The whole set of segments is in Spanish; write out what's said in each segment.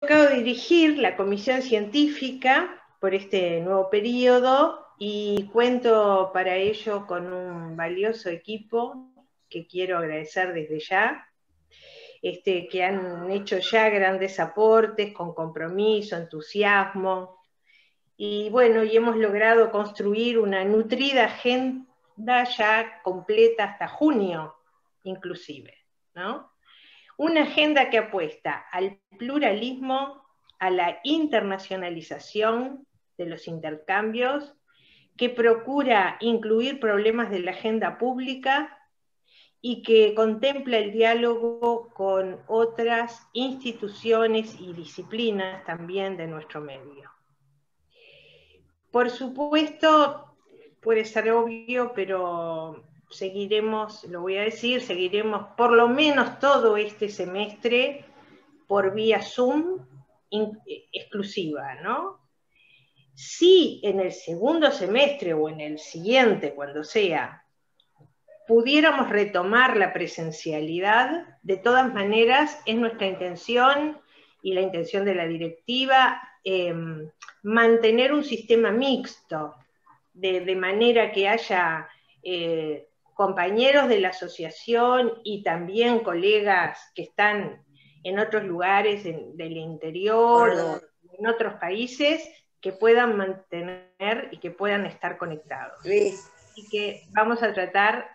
tocado dirigir la comisión científica por este nuevo periodo y cuento para ello con un valioso equipo que quiero agradecer desde ya, que han hecho ya grandes aportes con compromiso, entusiasmo, y bueno, y hemos logrado construir una nutrida agenda ya completa hasta junio, inclusive, ¿no? Una agenda que apuesta al pluralismo, a la internacionalización de los intercambios, que procura incluir problemas de la agenda pública y que contempla el diálogo con otras instituciones y disciplinas también de nuestro medio. Por supuesto, puede ser obvio, pero seguiremos, lo voy a decir, seguiremos por lo menos todo este semestre por vía Zoom exclusiva, ¿no? Si en el segundo semestre o en el siguiente, cuando sea, pudiéramos retomar la presencialidad, de todas maneras es nuestra intención y la intención de la directiva mantener un sistema mixto, de manera que haya compañeros de la asociación y también colegas que están en otros lugares del interior o en otros países que puedan mantener y que puedan estar conectados. Y que vamos a tratar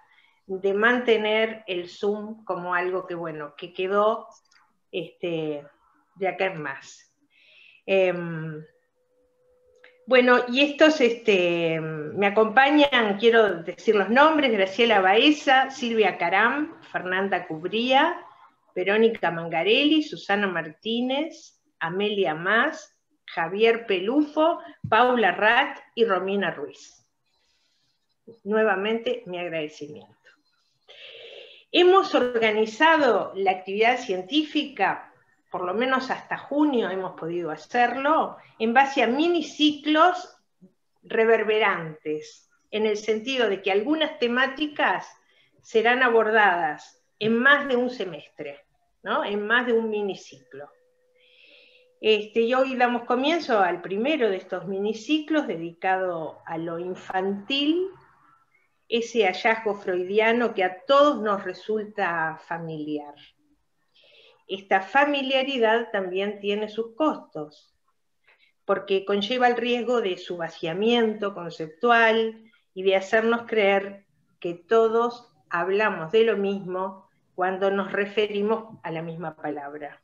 de mantener el Zoom como algo que, bueno, que quedó de acá en más. Bueno, y estos me acompañan, quiero decir los nombres: Graciela Baeza, Silvia Caram, Fernanda Cubría, Verónica Mangarelli, Susana Martínez, Amelia Mas, Javier Pelufo, Paula Rat y Romina Ruiz. Nuevamente, mi agradecimiento. Hemos organizado la actividad científica, por lo menos hasta junio hemos podido hacerlo, en base a miniciclos reverberantes, en el sentido de que algunas temáticas serán abordadas en más de un semestre, ¿no? En más de un miniciclo. Y hoy damos comienzo al primero de estos miniciclos dedicado a lo infantil, ese hallazgo freudiano que a todos nos resulta familiar. Esta familiaridad también tiene sus costos, porque conlleva el riesgo de su vaciamiento conceptual y de hacernos creer que todos hablamos de lo mismo cuando nos referimos a la misma palabra.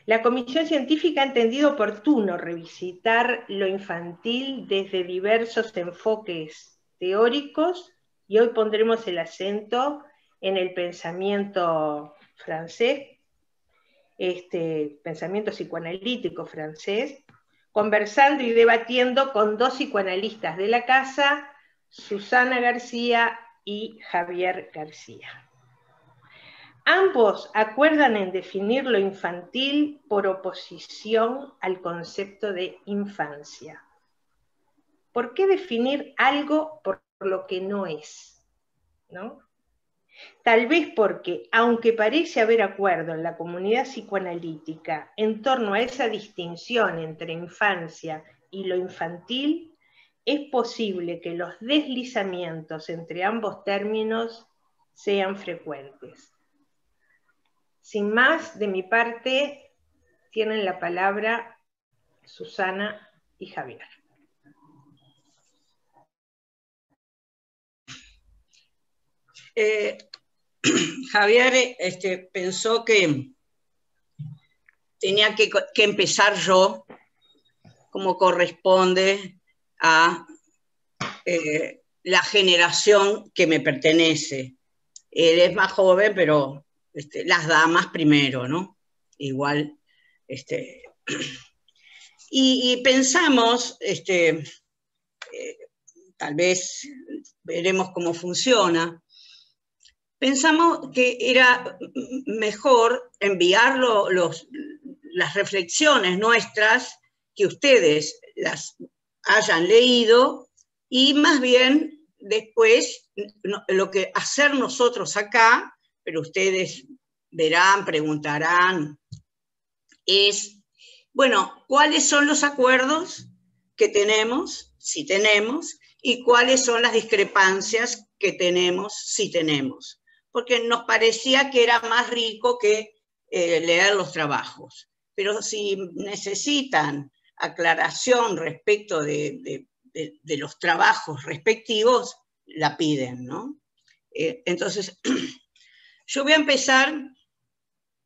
La Comisión Científica ha entendido oportuno revisitar lo infantil desde diversos enfoques teóricos, y hoy pondremos el acento en el pensamiento francés, pensamiento psicoanalítico francés, conversando y debatiendo con dos psicoanalistas de la casa, Susana García y Javier García. Ambos acuerdan en definir lo infantil por oposición al concepto de infancia. ¿Por qué definir algo por lo que no es? ¿No? Tal vez porque, aunque parece haber acuerdo en la comunidad psicoanalítica en torno a esa distinción entre infancia y lo infantil, es posible que los deslizamientos entre ambos términos sean frecuentes. Sin más, de mi parte, tienen la palabra Susana y Javier. Javier pensó que tenía que empezar yo, como corresponde a la generación que me pertenece. Él es más joven, pero las damas primero, ¿no? Igual, y pensamos, tal vez veremos cómo funciona, pensamos que era mejor enviar las reflexiones nuestras, que ustedes las hayan leído, y más bien después lo que hacer nosotros acá, pero ustedes verán, preguntarán es, bueno, ¿cuáles son los acuerdos que tenemos, si tenemos, y cuáles son las discrepancias que tenemos, si tenemos? Porque nos parecía que era más rico que leer los trabajos. Pero si necesitan aclaración respecto de los trabajos respectivos, la piden, ¿no? Entonces, yo voy a empezar,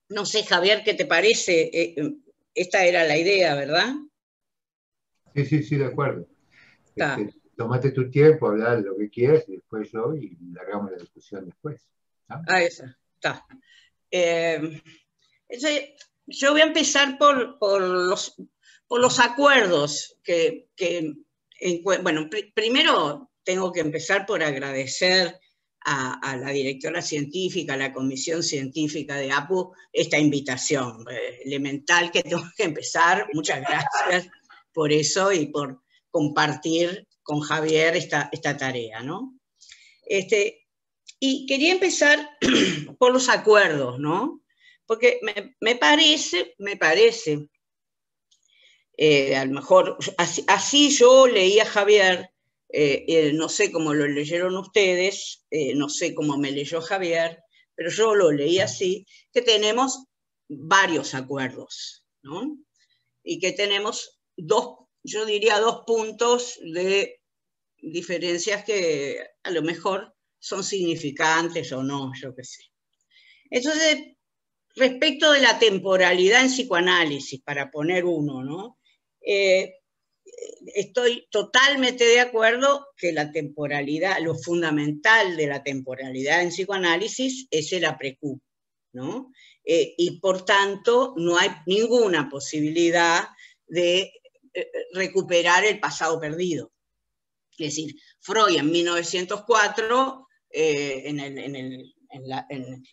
no sé, Javier, ¿qué te parece? Esta era la idea, ¿verdad? Sí, de acuerdo. Tómate tu tiempo, hablar lo que quieras y después yo, y largamos la discusión después. ¿No? Esa, está. Yo voy a empezar por los acuerdos bueno, primero tengo que empezar por agradecer a la directora científica, a la comisión científica de APU, esta invitación elemental que tengo que empezar. Muchas gracias por eso y por compartir con Javier esta tarea, ¿no? Y quería empezar por los acuerdos, ¿no? Porque me parece, a lo mejor, así yo leí a Javier, no sé cómo lo leyeron ustedes, no sé cómo me leyó Javier, pero yo lo leí así, que tenemos varios acuerdos, ¿no? Y que tenemos yo diría dos puntos de diferencias que a lo mejor son significantes o no, yo qué sé. Entonces, respecto de la temporalidad en psicoanálisis, para poner uno, ¿no? Estoy totalmente de acuerdo que la temporalidad, lo fundamental de la temporalidad en psicoanálisis es el après-coup, ¿no? Y por tanto, no hay ninguna posibilidad de recuperar el pasado perdido. Es decir, Freud en 1904, en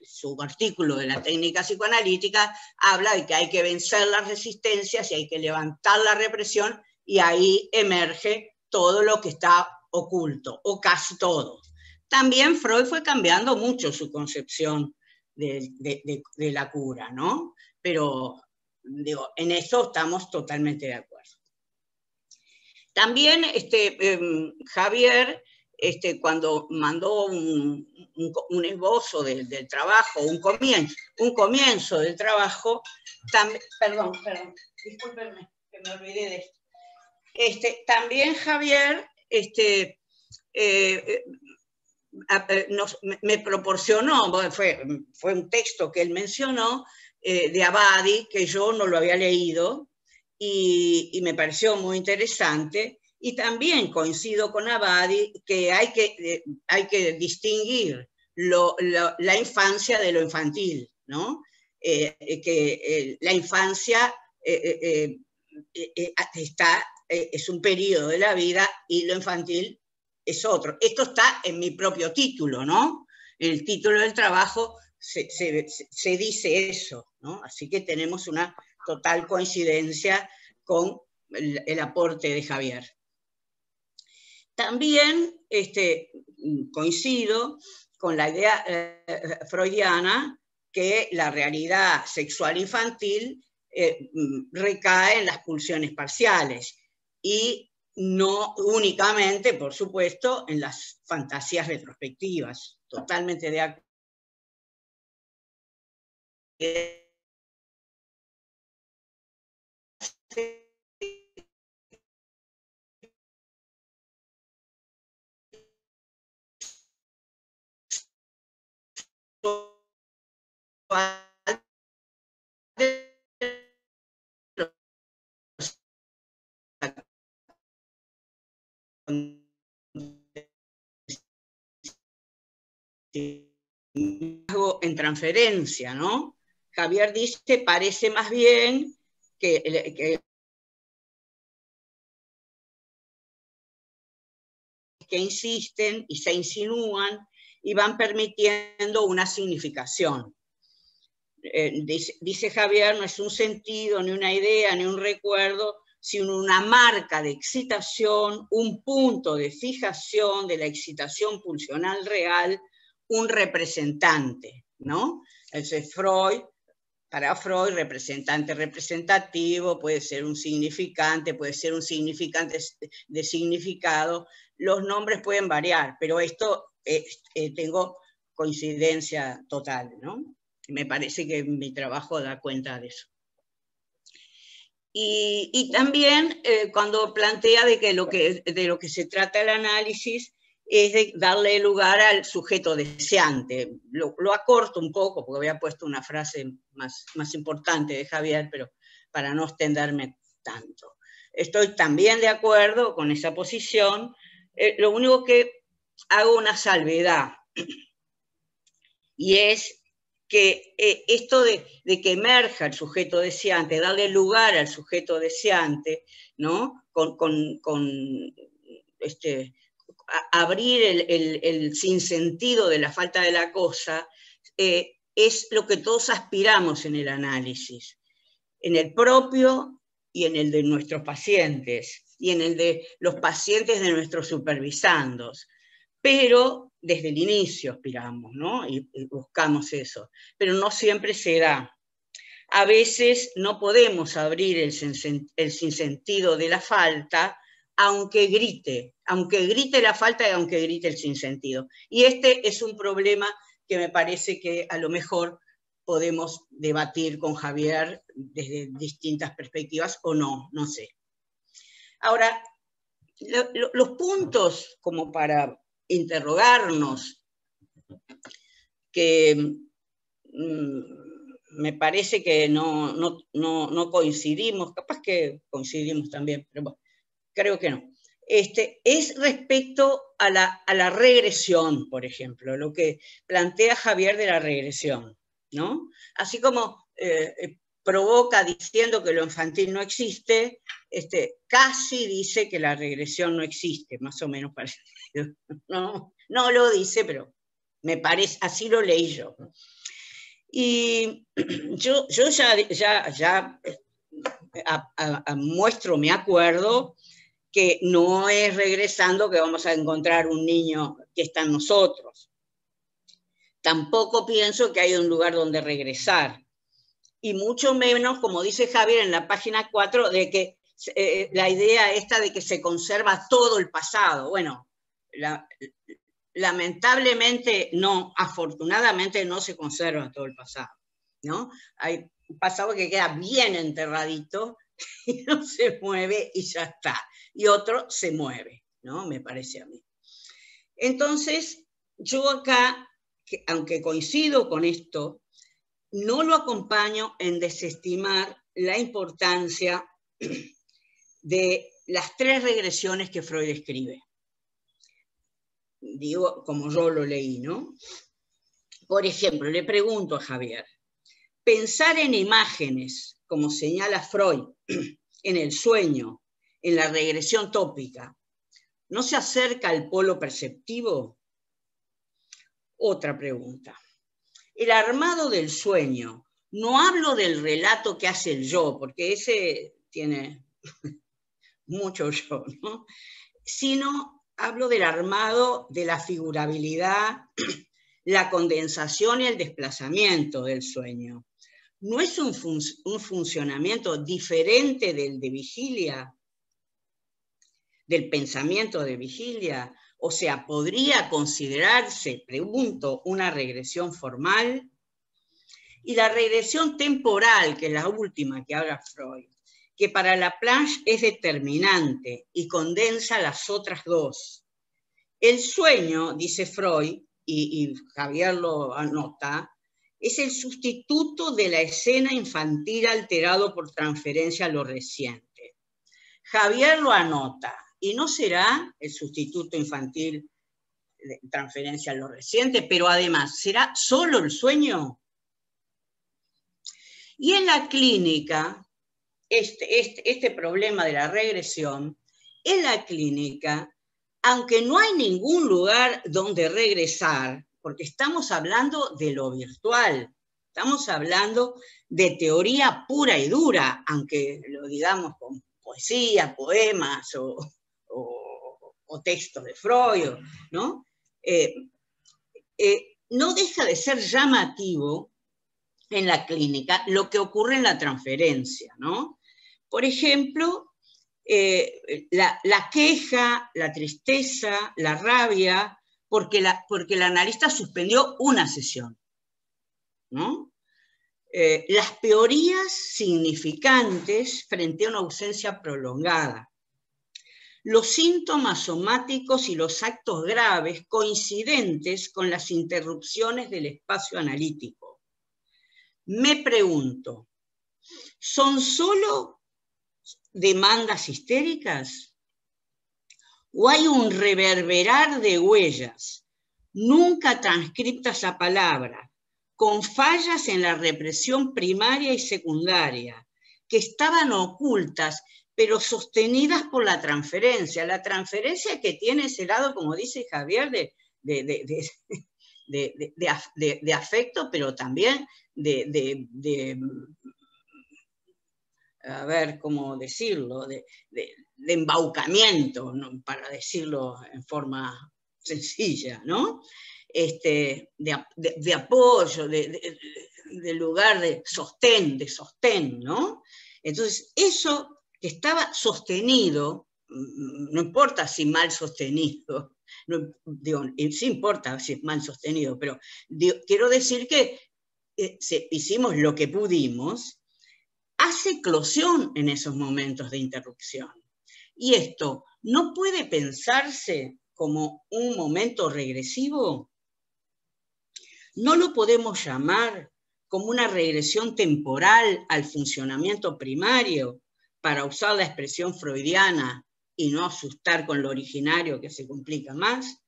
su artículo de la técnica psicoanalítica, habla de que hay que vencer las resistencias y hay que levantar la represión, y ahí emerge todo lo que está oculto, o casi todo. También Freud fue cambiando mucho su concepción de la cura, ¿no? Pero, digo, en eso estamos totalmente de acuerdo. También Javier, cuando mandó un esbozo del trabajo, un comienzo del trabajo, perdón, discúlpenme, que me olvidé de esto. También Javier me proporcionó, fue un texto que él mencionó, de Abadi, que yo no lo había leído, y me pareció muy interesante, y también coincido con Abadi que hay que distinguir la infancia de lo infantil, ¿no? La infancia es un periodo de la vida y lo infantil es otro. Esto está en mi propio título, ¿no? En el título del trabajo se dice eso, ¿no? Así que tenemos una total coincidencia con el aporte de Javier. También coincido con la idea freudiana que la realidad sexual infantil recae en las pulsiones parciales y no únicamente, por supuesto, en las fantasías retrospectivas. Totalmente de acuerdo. En transferencia, ¿no? Javier dice, parece más bien que insisten y se insinúan y van permitiendo una significación. Dice Javier, no es un sentido, ni una idea, ni un recuerdo, sino una marca de excitación, un punto de fijación de la excitación pulsional real, un representante, ¿no? Entonces Freud Para Freud, representante representativo, puede ser un significante, puede ser un significante de significado. Los nombres pueden variar, pero esto tengo coincidencia total, ¿no? Me parece que mi trabajo da cuenta de eso. Y también cuando plantea de lo que se trata el análisis es de darle lugar al sujeto deseante. Lo acorto un poco, porque había puesto una frase más importante de Javier, pero para no extenderme tanto. Estoy también de acuerdo con esa posición. Lo único que hago una salvedad, y es que esto de que emerja el sujeto deseante, darle lugar al sujeto deseante, ¿no? Abrir el sinsentido de la falta de la cosa, es lo que todos aspiramos en el análisis, en el propio y en el de nuestros pacientes, y en el de los pacientes de nuestros supervisandos. Pero desde el inicio aspiramos, ¿no? Y buscamos eso, pero no siempre se da. A veces no podemos abrir el sinsentido de la falta, aunque grite la falta y aunque grite el sinsentido. Y este es un problema que me parece que a lo mejor podemos debatir con Javier desde distintas perspectivas o no, no sé. Ahora, los puntos como para interrogarnos, que me parece que no coincidimos, capaz que coincidimos también, pero bueno, creo que no. Es respecto a la regresión, por ejemplo, lo que plantea Javier de la regresión, ¿no? Así como provoca diciendo que lo infantil no existe, casi dice que la regresión no existe, más o menos parecido. No lo dice, pero me parece, así lo leí yo. Y yo ya muestro mi acuerdo que no es regresando que vamos a encontrar un niño que está en nosotros. Tampoco pienso que hay un lugar donde regresar. Y mucho menos, como dice Javier en la página 4, de que la idea esta de que se conserva todo el pasado. Bueno, lamentablemente no, afortunadamente no se conserva todo el pasado, ¿no? Hay un pasado que queda bien enterradito y no se mueve y ya está. Y otro se mueve, ¿no? Me parece a mí. Entonces, yo acá, aunque coincido con esto, no lo acompaño en desestimar la importancia de las 3 regresiones que Freud escribe. Digo, como yo lo leí, ¿no? Por ejemplo, le pregunto a Javier, pensar en imágenes, como señala Freud, en el sueño, en la regresión tópica, ¿no se acerca al polo perceptivo? Otra pregunta. El armado del sueño, no hablo del relato que hace el yo, porque ese tiene mucho yo, ¿no? Sino hablo del armado de la figurabilidad, la condensación y el desplazamiento del sueño. ¿No es un funcionamiento diferente del de vigilia? ¿Del pensamiento de vigilia? O sea, ¿podría considerarse, pregunto, una regresión formal? Y la regresión temporal, que es la última que habla Freud, que para Laplanche es determinante y condensa las otras 2. El sueño, dice Freud, y Javier lo anota, es el sustituto de la escena infantil alterado por transferencia a lo reciente. Javier lo anota, y no será el sustituto infantil de transferencia a lo reciente, pero además, ¿será solo el sueño? Y en la clínica, este problema de la regresión, en la clínica, aunque no hay ningún lugar donde regresar, porque estamos hablando de lo virtual, estamos hablando de teoría pura y dura, aunque lo digamos con poesía, poemas o textos de Freud, ¿no? No deja de ser llamativo en la clínica lo que ocurre en la transferencia, ¿no? Por ejemplo, la queja, la tristeza, la rabia, porque el analista suspendió una sesión, ¿no? Las peorías significantes frente a una ausencia prolongada. Los síntomas somáticos y los actos graves coincidentes con las interrupciones del espacio analítico. Me pregunto, ¿son solo demandas histéricas? ¿O hay un reverberar de huellas, nunca transcriptas a palabra, con fallas en la represión primaria y secundaria, que estaban ocultas, pero sostenidas por la transferencia que tiene ese lado, como dice Javier, de afecto, pero también a ver, ¿cómo decirlo?, de embaucamiento, ¿no?, para decirlo en forma sencilla, ¿no? De apoyo, de lugar de sostén, ¿no? Entonces, eso que estaba sostenido, no importa si mal sostenido, no, digo, sí importa si es mal sostenido, pero quiero decir que hicimos lo que pudimos, hace eclosión en esos momentos de interrupción. Y esto no puede pensarse como un momento regresivo. No lo podemos llamar como una regresión temporal al funcionamiento primario, para usar la expresión freudiana y no asustar con lo originario que se complica más.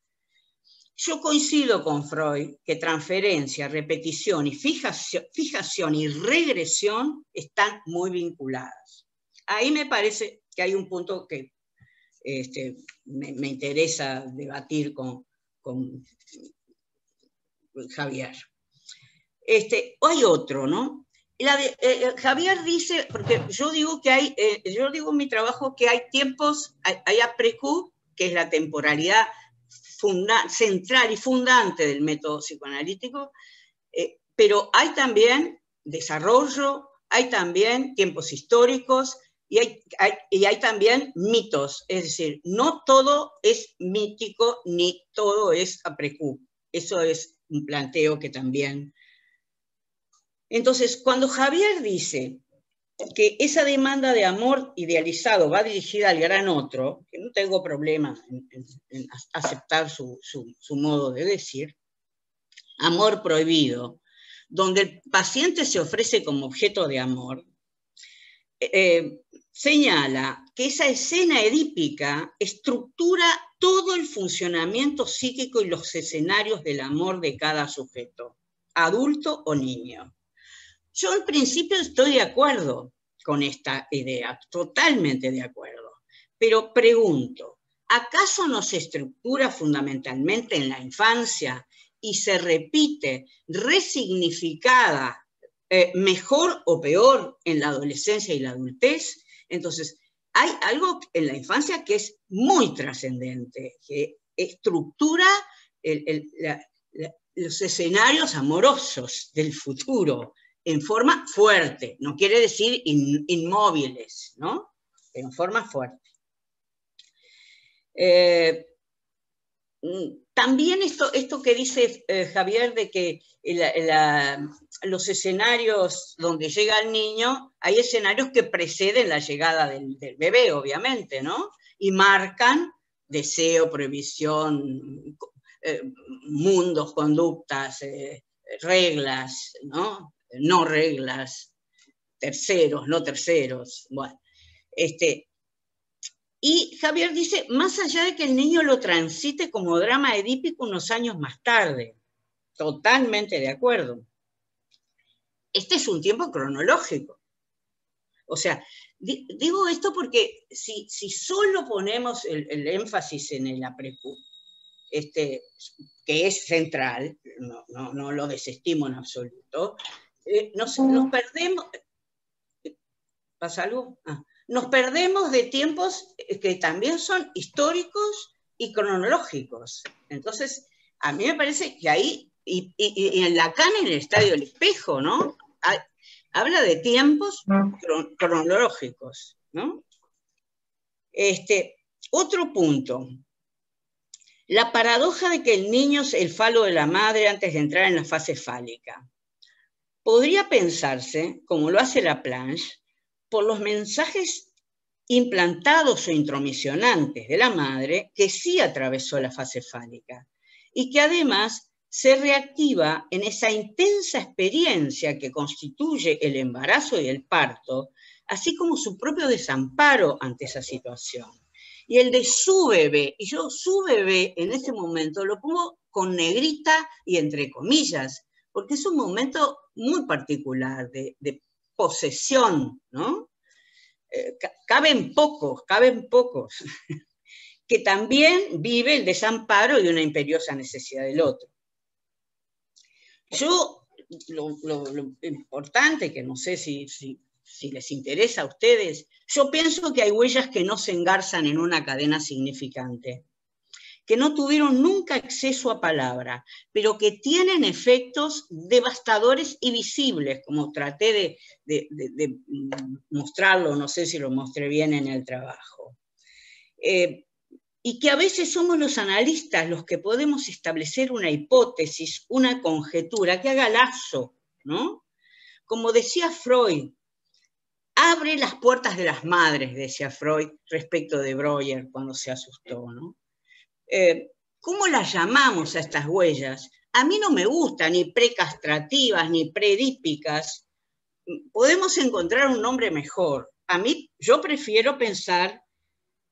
Yo coincido con Freud que transferencia, repetición y fijación y regresión están muy vinculadas. Ahí me parece que hay un punto que me interesa debatir con Javier. Hay otro, ¿no? Javier dice, porque yo digo que hay, yo digo en mi trabajo que hay tiempos, hay après-coup, que es la temporalidad central y fundante del método psicoanalítico, pero hay también desarrollo, hay también tiempos históricos y hay también mitos, es decir, no todo es mítico ni todo es après-coup. Eso es un planteo que también... Entonces, cuando Javier dice que esa demanda de amor idealizado va dirigida al gran otro, que no tengo problema en aceptar su modo de decir, amor prohibido, donde el paciente se ofrece como objeto de amor, señala que esa escena edípica estructura todo el funcionamiento psíquico y los escenarios del amor de cada sujeto, adulto o niño. Yo en principio estoy de acuerdo con esta idea, totalmente de acuerdo, pero pregunto, ¿acaso no se estructura fundamentalmente en la infancia y se repite resignificada, mejor o peor, en la adolescencia y la adultez? Entonces, hay algo en la infancia que es muy trascendente, que estructura los escenarios amorosos del futuro, en forma fuerte, no quiere decir inmóviles, ¿no? En forma fuerte. También esto que dice Javier de que los escenarios donde llega el niño, hay escenarios que preceden la llegada del bebé, obviamente, ¿no? Y marcan deseo, prohibición, mundos, conductas, reglas, ¿no? No reglas, terceros, no terceros, bueno. Y Javier dice, más allá de que el niño lo transite como drama edípico unos años más tarde, totalmente de acuerdo. Este es un tiempo cronológico. O sea, digo esto porque si solo ponemos el énfasis en el après-coup, que es central, no lo desestimo en absoluto, nos perdemos... ¿Pasa algo? Nos perdemos de tiempos que también son históricos y cronológicos. Entonces, a mí me parece que ahí, y en Lacan en el estadio del espejo, ¿no? habla de tiempos cronológicos, ¿no? Otro punto. La paradoja de que el niño es el falo de la madre antes de entrar en la fase fálica. Podría pensarse, como lo hace Laplanche, por los mensajes implantados o intromisionantes de la madre que sí atravesó la fase fálica y que además se reactiva en esa intensa experiencia que constituye el embarazo y el parto, así como su propio desamparo ante esa situación. Y el de su bebé, y yo su bebé en ese momento lo pongo con negrita y entre comillas, porque es un momento muy particular de posesión, ¿no? Caben pocos, que también vive el desamparo y una imperiosa necesidad del otro. Yo, lo importante, que no sé si les interesa a ustedes, yo pienso que hay huellas que no se engarzan en una cadena significante, que no tuvieron nunca acceso a palabra, pero que tienen efectos devastadores y visibles, como traté de mostrarlo, no sé si lo mostré bien en el trabajo. Y que a veces somos los analistas los que podemos establecer una hipótesis, una conjetura que haga lazo, ¿no? Como decía Freud, abre las puertas de las madres, decía Freud respecto de Breuer cuando se asustó, ¿no? ¿Cómo las llamamos a estas huellas? A mí no me gustan ni precastrativas ni predípicas. Podemos encontrar un nombre mejor. A mí, yo prefiero pensar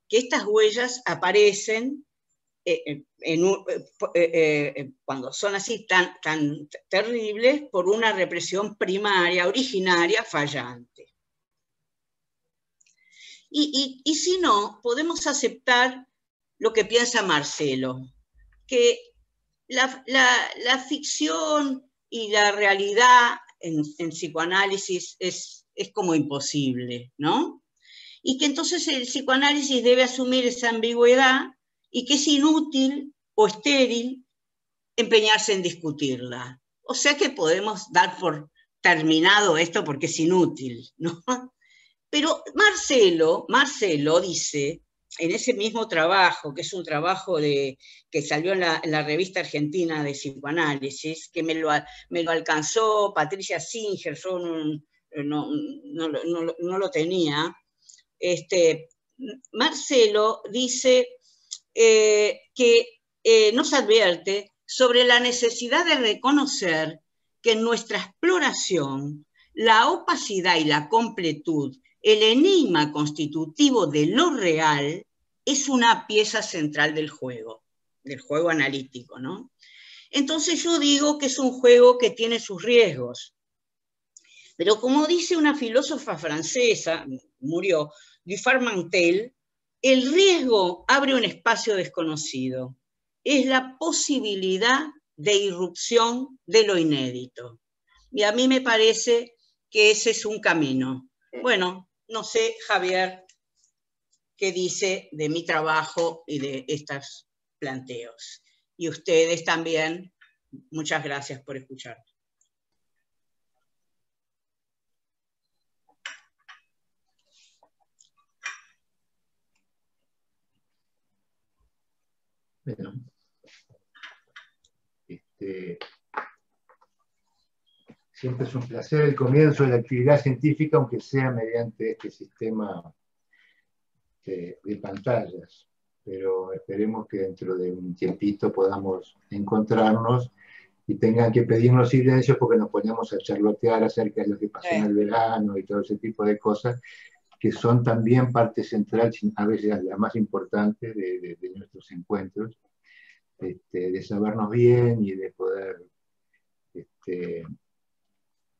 que estas huellas aparecen cuando son así tan terribles por una represión primaria, originaria, fallante. Y si no, podemos aceptar lo que piensa Marcelo, que la ficción y la realidad en psicoanálisis es como imposible, ¿no? Y que entonces el psicoanálisis debe asumir esa ambigüedad y que es inútil o estéril empeñarse en discutirla. O sea que podemos dar por terminado esto porque es inútil, ¿no? Pero Marcelo dice, en ese mismo trabajo, que es un trabajo que salió en la revista argentina de psicoanálisis, que me lo alcanzó Patricia Singer, yo no lo tenía. Marcelo dice que nos advierte sobre la necesidad de reconocer que en nuestra exploración la opacidad y la completud, el enigma constitutivo de lo real, es una pieza central del juego analítico, ¿no? Entonces yo digo que es un juego que tiene sus riesgos. Pero como dice una filósofa francesa, murió, Dufarmantel, el riesgo abre un espacio desconocido. Es la posibilidad de irrupción de lo inédito. Y a mí me parece que ese es un camino. Bueno, no sé, Javier, qué dice de mi trabajo y de estos planteos. Y ustedes también, muchas gracias por escuchar. Bueno, siempre es un placer el comienzo de la actividad científica, aunque sea mediante este sistema de pantallas. Pero esperemos que dentro de un tiempito podamos encontrarnos y tengan que pedirnos silencio porque nos ponemos a charlotear acerca de lo que pasó en el verano y todo ese tipo de cosas, que son también parte central, a veces la más importante de nuestros encuentros, de sabernos bien y de poder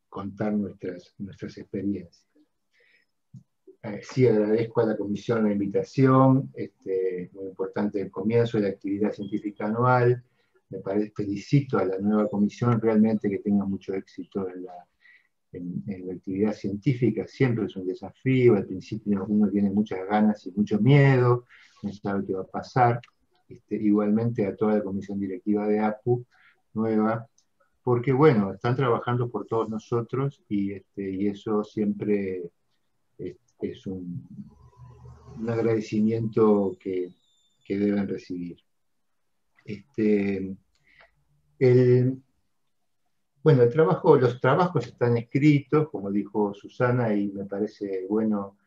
contar nuestras experiencias. Sí, agradezco a la comisión la invitación, muy importante el comienzo de la actividad científica anual. Me felicito a la nueva comisión, realmente que tenga mucho éxito en la actividad científica. Siempre es un desafío, al principio uno tiene muchas ganas y mucho miedo, no sabe qué va a pasar. Igualmente a toda la comisión directiva de APU nueva, porque bueno, están trabajando por todos nosotros y eso siempre es un agradecimiento que deben recibir. Este, el, bueno, los trabajos están escritos, como dijo Susana, y me parece bueno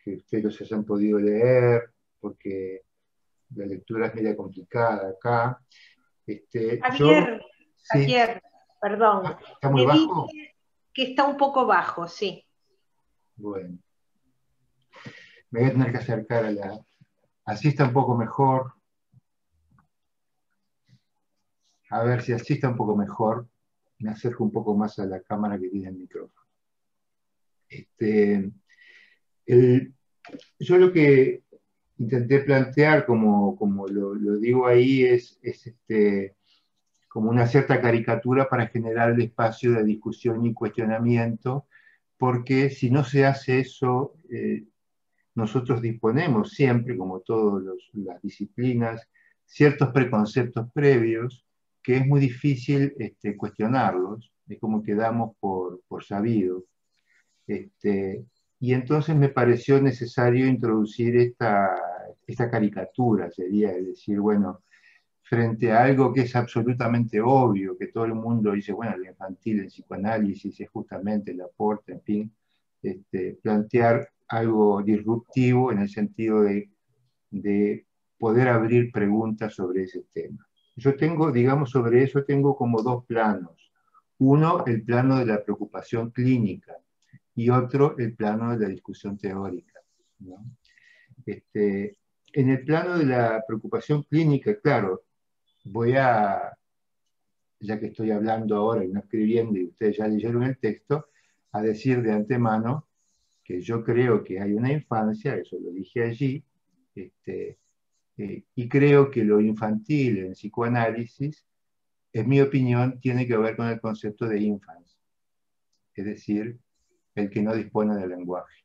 que ustedes los hayan podido leer, porque la lectura es media complicada acá. Yo, Javier, sí, Javier, perdón, ¿está muy me bajo? dice que está un poco bajo, sí. Bueno, me voy a tener que acercar a la... Así está un poco mejor. A ver si así está un poco mejor. Me acerco un poco más a la cámara que tiene el micrófono. Este, el, yo lo que intenté plantear, como lo digo ahí, es como una cierta caricatura para generar el espacio de discusión y cuestionamiento, porque si no se hace eso, nosotros disponemos siempre, como todas las disciplinas, ciertos preconceptos previos que es muy difícil cuestionarlos, es como que damos por sabido. Este, y entonces me pareció necesario introducir esta caricatura, sería decir, bueno, frente a algo que es absolutamente obvio, que todo el mundo dice, bueno, el infantil, el psicoanálisis es justamente el aporte, en fin, plantear algo disruptivo en el sentido de poder abrir preguntas sobre ese tema. Yo tengo, digamos, sobre eso tengo como dos planos. Uno, el plano de la preocupación clínica, y otro el plano de la discusión teórica, ¿no? En el plano de la preocupación clínica, claro, voy a, ya que estoy hablando ahora y no escribiendo y ustedes ya leyeron el texto, a decir de antemano que yo creo que hay una infancia, eso lo dije allí, y creo que lo infantil en psicoanálisis, en mi opinión, tiene que ver con el concepto de infancia, es decir, el que no dispone del lenguaje.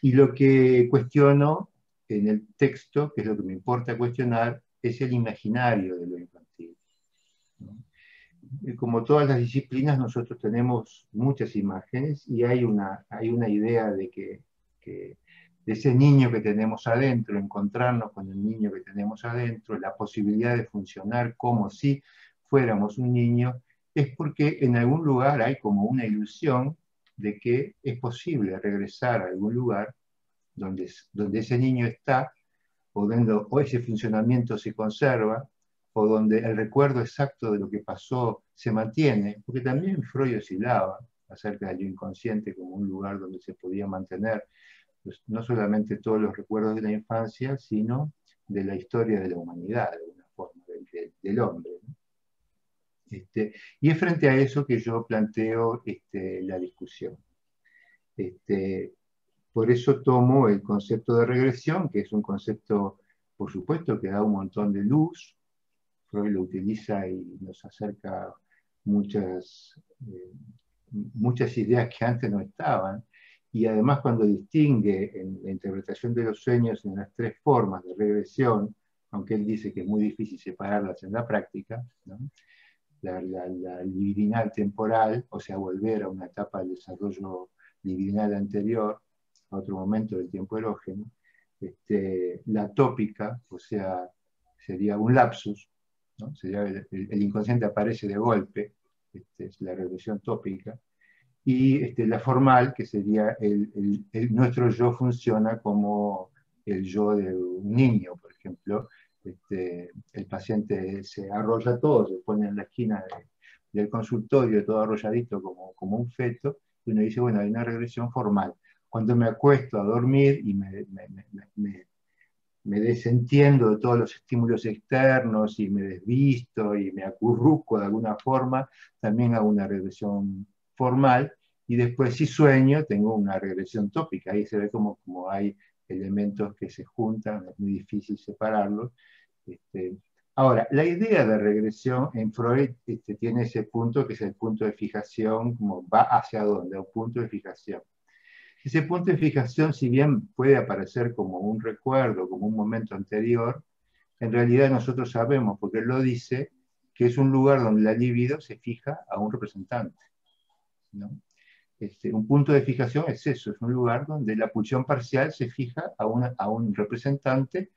Y lo que cuestiono en el texto, que es lo que me importa cuestionar, es el imaginario de lo infantil, ¿no? Como todas las disciplinas, nosotros tenemos muchas imágenes y hay una idea que de ese niño que tenemos adentro, encontrarnos con el niño que tenemos adentro, la posibilidad de funcionar como si fuéramos un niño, es porque en algún lugar hay como una ilusión de que es posible regresar a algún lugar donde ese niño está, o ese funcionamiento se conserva, o donde el recuerdo exacto de lo que pasó se mantiene, porque también Freud oscilaba acerca del inconsciente como un lugar donde se podía mantener pues, no solamente todos los recuerdos de la infancia, sino de la historia de la humanidad, de alguna forma, del hombre, ¿no? Y es frente a eso que yo planteo la discusión. Este, por eso tomo el concepto de regresión, que es un concepto, por supuesto, que da un montón de luz. Freud lo utiliza y nos acerca muchas, muchas ideas que antes no estaban. Y además cuando distingue en la interpretación de los sueños en las tres formas de regresión, aunque él dice que es muy difícil separarlas en la práctica, ¿no? La libidinal temporal, o sea, volver a una etapa del desarrollo libidinal anterior, a otro momento del tiempo erógeno, la tópica, o sea, sería un lapsus, ¿no? Sería el inconsciente aparece de golpe, es la regresión tópica, y la formal, que sería nuestro yo funciona como el yo de un niño, por ejemplo. El paciente se arrolla todo, se pone en la esquina del consultorio todo arrolladito como un feto, y uno dice, bueno, hay una regresión formal. Cuando me acuesto a dormir y me desentiendo de todos los estímulos externos y me desvisto y me acurruco de alguna forma, también hago una regresión formal, y después si sueño tengo una regresión tópica. Ahí se ve como hay elementos que se juntan, es muy difícil separarlos. Ahora, la idea de regresión en Freud tiene ese punto que es el punto de fijación, como va hacia dónde, un punto de fijación. Ese punto de fijación, si bien puede aparecer como un recuerdo, como un momento anterior, en realidad nosotros sabemos, porque él lo dice, que es un lugar donde la libido se fija a un representante, ¿no? Un punto de fijación es eso, es un lugar donde la pulsión parcial se fija a un representante,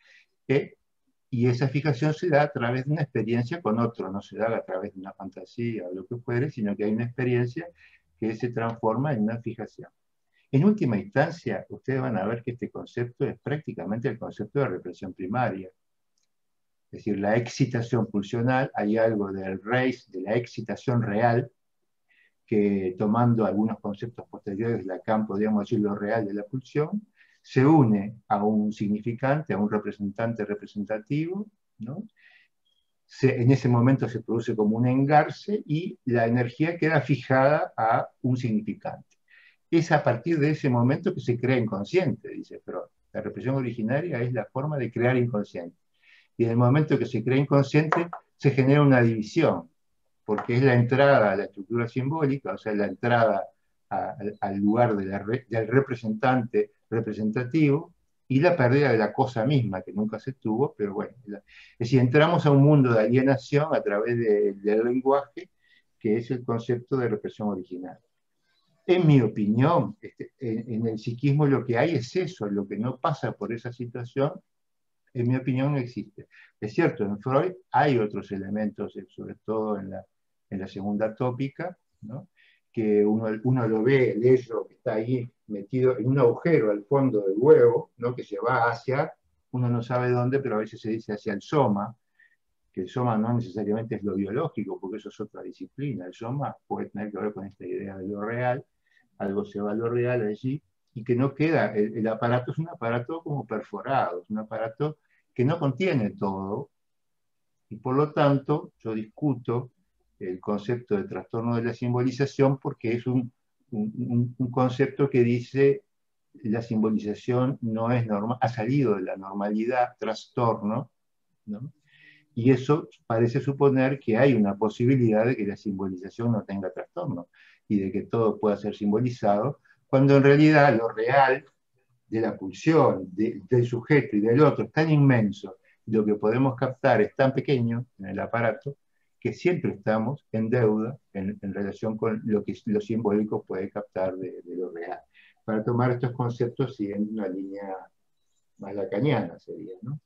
y esa fijación se da a través de una experiencia con otro, no se da a través de una fantasía o lo que fuere, sino que hay una experiencia que se transforma en una fijación. En última instancia, ustedes van a ver que este concepto es prácticamente el concepto de represión primaria. Es decir, la excitación pulsional, hay algo del race, de la excitación real, que tomando algunos conceptos posteriores de Lacan, podríamos decir lo real de la pulsión, se une a un significante, a un representante representativo, ¿no? En ese momento se produce como un engarce y la energía queda fijada a un significante. Es a partir de ese momento que se crea inconsciente, dice Freud. La represión originaria es la forma de crear inconsciente. Y en el momento que se crea inconsciente, se genera una división, porque es la entrada a la estructura simbólica, o sea, la entrada al lugar del representante representativo, y la pérdida de la cosa misma, que nunca se tuvo, pero bueno. Es decir, entramos a un mundo de alienación a través del lenguaje, que es el concepto de represión original. En mi opinión, en el psiquismo lo que hay es eso, lo que no pasa por esa situación, en mi opinión, no existe. Es cierto, en Freud hay otros elementos, sobre todo en la segunda tópica, ¿no? Que uno lo ve, el ello que está ahí metido en un agujero al fondo del huevo, ¿no? Que se va hacia, uno no sabe dónde, pero a veces se dice hacia el soma, que el soma no necesariamente es lo biológico, porque eso es otra disciplina. El soma puede tener que ver con esta idea de lo real, algo se va a lo real allí, y que no queda, el aparato es un aparato como perforado, es un aparato que no contiene todo, y por lo tanto yo discuto el concepto de trastorno de la simbolización porque es un concepto que dice la simbolización no es normal, ha salido de la normalidad, trastorno, ¿no? Y eso parece suponer que hay una posibilidad de que la simbolización no tenga trastorno y de que todo pueda ser simbolizado, cuando en realidad lo real de la pulsión del sujeto y del otro es tan inmenso, y lo que podemos captar es tan pequeño en el aparato, que siempre estamos en deuda en relación con lo que lo simbólico puede captar de lo real. Para tomar estos conceptos siguiendo una línea más lacaniana sería, ¿no?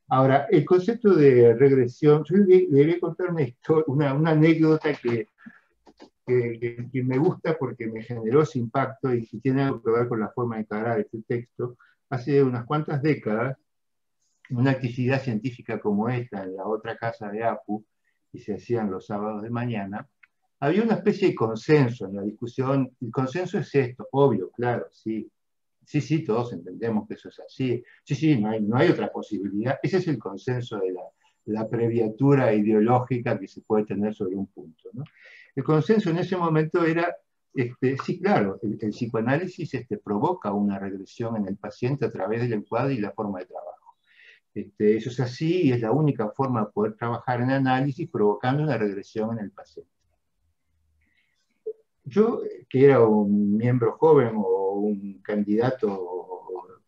Ahora, el concepto de regresión, yo le voy a contar una anécdota que me gusta porque me generó ese impacto y tiene algo que ver con la forma de encarar este texto. Hace unas cuantas décadas, una actividad científica como esta, en la otra casa de APU, y se hacían los sábados de mañana, había una especie de consenso en la discusión. El consenso es esto, obvio, claro, sí. Sí, todos entendemos que eso es así. Sí, no hay otra posibilidad. Ese es el consenso de la abreviatura ideológica que se puede tener sobre un punto, ¿no? El consenso en ese momento era, sí, claro, el psicoanálisis provoca una regresión en el paciente a través del encuadre y la forma de trabajo. Eso es así y es la única forma de poder trabajar en análisis provocando una regresión en el paciente. Yo, que era un miembro joven o un candidato